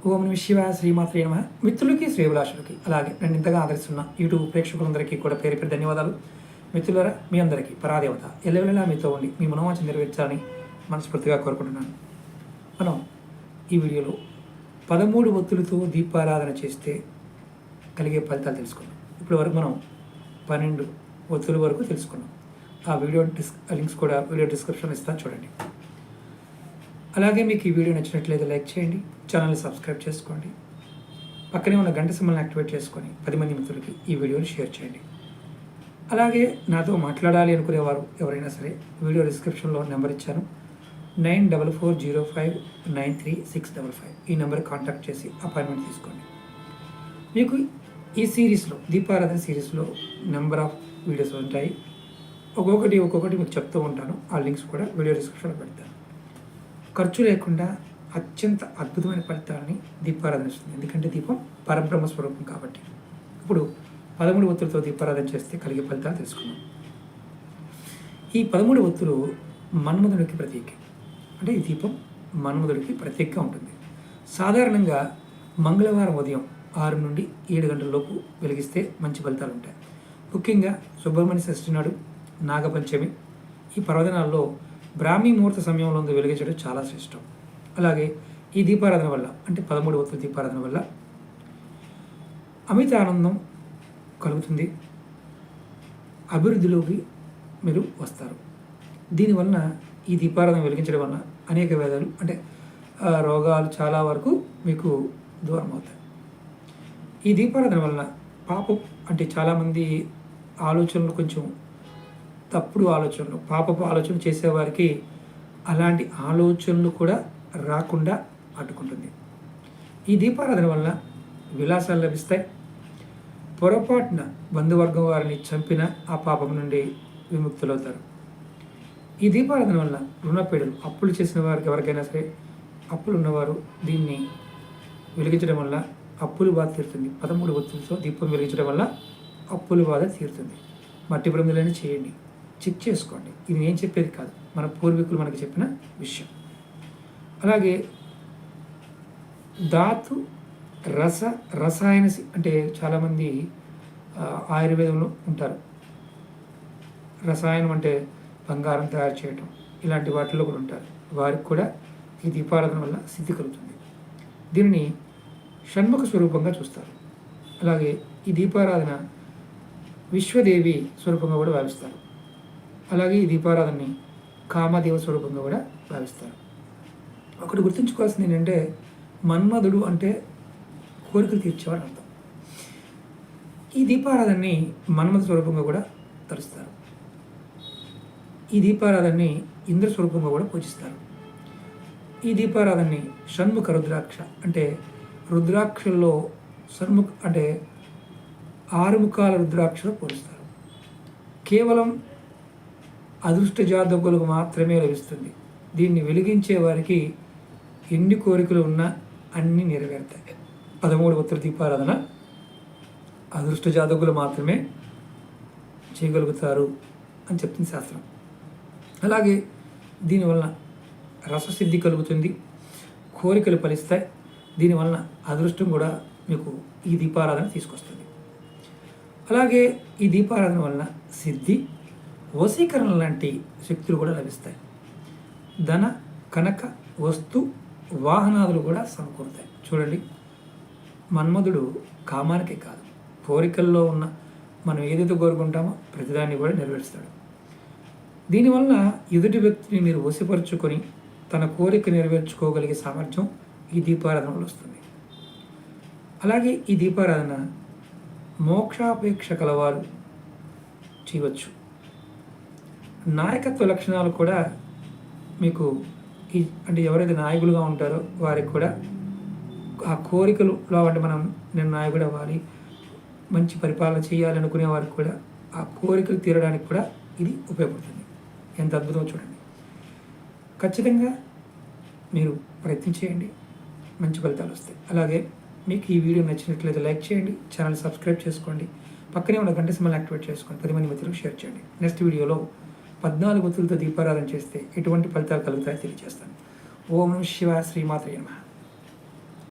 ఓం నమః శివాయ శ్రీమాత్రే నమః. మిత్రులకి శ్రేభిలాషులకి అలాగే నన్ను ఇంతగా ఆదరిస్తున్న యూట్యూబ్ ప్రేక్షకులందరికీ కూడా పేరు పేరు ధన్యవాదాలు. మిత్రులారా, మీ అందరికీ పరాదేవత ఎల్లవెల్లలా మీతో ఉండి మీ మనోవాంఛ నెరవేర్చాలని మనస్ఫూర్తిగా కోరుకుంటున్నాను. మనం ఈ వీడియోలో 13 ఒత్తులతో దీపారాధన చేస్తే కలిగే ఫలితాలు తెలుసుకున్నాం. ఇప్పటి వరకు మనం 12 ఒత్తుల వరకు తెలుసుకున్నాం. ఆ వీడియో లింక్స్ కూడా వీడియో డిస్క్రిప్షన్లో ఇస్తాను, చూడండి. అలాగే మీకు ఈ వీడియో నచ్చినట్లయితే లైక్ చేయండి, ఛానల్ని సబ్స్క్రైబ్ చేసుకోండి, పక్కనే ఉన్న గంట సింబల్ని యాక్టివేట్ చేసుకొని 10 మంది మిత్రులకి ఈ వీడియోని షేర్ చేయండి. అలాగే నాతో మాట్లాడాలి అనుకునేవారు ఎవరైనా సరే వీడియో డిస్క్రిప్షన్లో నెంబర్ ఇచ్చాను, 9440593655. ఈ నెంబర్కి కాంటాక్ట్ చేసి అపాయింట్మెంట్ తీసుకోండి. మీకు ఈ సిరీస్లో దీపారాధన సిరీస్లో నెంబర్ ఆఫ్ వీడియోస్ ఉంటాయి. ఒక్కొక్కటి మీకు చెప్తూ ఉంటాను. ఆ లింక్స్ కూడా వీడియో డిస్క్రిప్షన్లో పెడతాను. ఖర్చు లేకుండా అత్యంత అద్భుతమైన ఫలితాలని దీపారాధన ఇస్తుంది. ఎందుకంటే దీపం పరబ్రహ్మ స్వరూపం కాబట్టి. ఇప్పుడు 13 ఒత్తులతో దీపారాధన చేస్తే కలిగే ఫలితాలు తెలుసుకుందాం. ఈ 13 ఒత్తులు మన్మధుడికి ప్రతీక. అంటే ఈ దీపం మన్మధుడికి ప్రతీకగా ఉంటుంది. సాధారణంగా మంగళవారం ఉదయం 6 నుండి 7 గంటల లోపు వెలిగిస్తే మంచి ఫలితాలు ఉంటాయి. ముఖ్యంగా సుబ్రహ్మణ్య షష్ఠి నాడు, నాగపంచమి, ఈ పర్వదినాల్లో బ్రాహ్మీ ముహూర్త సమయంలో వెలిగించడం చాలా శ్రేష్టం. అలాగే ఈ దీపారాధన వల్ల, అంటే 13 ఒత్తుల దీపారాధన వల్ల అమిత ఆనందం కలుగుతుంది. అభివృద్ధిలోకి మీరు వస్తారు. దీనివల్ల ఈ దీపారాధన వెలిగించడం వల్ల అనేక వేదాలు, అంటే రోగాలు చాలా వరకు మీకు దూరం అవుతాయి. ఈ దీపారాధన వల్ల పాపం, అంటే చాలామంది ఆలోచనలు కొంచెం తప్పుడు ఆలోచనలు, పాపపు ఆలోచనలు చేసేవారికి అలాంటి ఆలోచనలు కూడా రాకుండా అడ్డుకుంటుంది. ఈ దీపారాధన వల్ల విలాసాలు లభిస్తాయి. పొరపాటున బంధువర్గం వారిని చంపిన ఆ పాపం నుండి విముక్తులవుతారు. ఈ దీపారాధన వల్ల రుణపీడలు, అప్పులు చేసిన వారికి ఎవరికైనా సరే, అప్పులు ఉన్నవారు దీన్ని వెలిగించడం వల్ల అప్పులు బాధ తీరుతుంది. 13 ఒత్తులతో దీపం వెలిగించడం వల్ల అప్పులు బాధ తీరుతుంది. మట్టి ప్రమిదలైనా చేయండి, చెక్ చేసుకోండి. ఇది నేను చెప్పేది కాదు, మన పూర్వీకులు మనకి చెప్పిన విషయం. అలాగే ధాతు రసాయన, అంటే చాలామంది ఆయుర్వేదంలో ఉంటారు. రసాయనం అంటే బంగారం తయారు చేయటం, ఇలాంటి వాటిల్లో కూడా ఉంటారు. వారికి కూడా ఈ దీపారాధన వల్ల సిద్ధి కలుగుతుంది. దీనిని షణ్ముఖ స్వరూపంగా చూస్తారు. అలాగే ఈ దీపారాధన విశ్వదేవి స్వరూపంగా కూడా భావిస్తారు. అలాగే ఈ దీపారాధనని కామదేవ స్వరూపంగా కూడా భావిస్తారు. ఒకటి గుర్తుంచుకోవాల్సింది ఏంటంటే, మన్మధుడు అంటే కోరికలు తీర్చేవాడు అర్థం. ఈ దీపారాధనని మన్మధ స్వరూపంగా కూడా తలుస్తారు. ఈ దీపారాధనని ఇంద్ర స్వరూపంగా కూడా పూజిస్తారు. ఈ దీపారాధనని షణ్ముఖ రుద్రాక్ష, అంటే రుద్రాక్షల్లో షణ్ముఖ అంటే 6 ముఖాల రుద్రాక్షలో పోలుస్తారు. కేవలం అదృష్ట జాతకులకు మాత్రమే లభిస్తుంది. దీన్ని వెలిగించే వారికి ఎన్ని కోరికలు ఉన్నా అన్నీ నెరవేరుతాయి. 13 ఒత్తుల దీపారాధన అదృష్ట జాతకులు మాత్రమే చేయగలుగుతారు అని చెప్తుంది శాస్త్రం. అలాగే దీనివల్ల రససిద్ధి కలుగుతుంది, కోరికలు ఫలిస్తాయి. దీనివల్ల అదృష్టం కూడా మీకు ఈ దీపారాధన తీసుకొస్తుంది. అలాగే ఈ దీపారాధన వలన సిద్ధి, వశీకరణ లాంటి శక్తులు కూడా లభిస్తాయి. ధన, కనక, వస్తు, వాహనాదులు కూడా సమకూరుతాయి. చూడండి, మన్మధుడు కామానికే కాదు, కోరికల్లో ఉన్న మనం ఏదైతే కోరుకుంటామో ప్రతిదాన్ని కూడా నెరవేరుస్తాడు. దీనివల్ల ఎదుటి వ్యక్తిని మీరు వశపరుచుకొని తన కోరిక నెరవేర్చుకోగలిగే సామర్థ్యం ఈ దీపారాధన వల్ల వస్తుంది. అలాగే ఈ దీపారాధన మోక్షాపేక్ష కలవారు చేయవచ్చు. నాయకత్వ లక్షణాలు కూడా మీకు అంటే ఎవరైతే నాయకులుగా ఉంటారో వారికి కూడా ఆ కోరికలు, అంటే నేను నాయకుడు అవ్వాలి, మంచి పరిపాలన చేయాలనుకునే వారికి కూడా ఆ కోరికలు తీరడానికి కూడా ఇది ఉపయోగపడుతుంది. ఎంత అద్భుతం చూడండి. ఖచ్చితంగా మీరు ప్రయత్నం చేయండి, మంచి ఫలితాలు వస్తాయి. అలాగే మీకు ఈ వీడియో నచ్చినట్లయితే లైక్ చేయండి, ఛానల్ సబ్స్క్రైబ్ చేసుకోండి, పక్కనే ఉన్న గంట సింబల్ని యాక్టివేట్ చేసుకోండి, 10 మంది మిత్రులకు షేర్ చేయండి. నెక్స్ట్ వీడియోలో 14 ఒత్తులతో దీపారాధన చేస్తే ఎటువంటి ఫలితాలు కలుగుతాయో తెలియజేస్తాను. ఓం నమః శివాయ శ్రీమాత్రే నమః.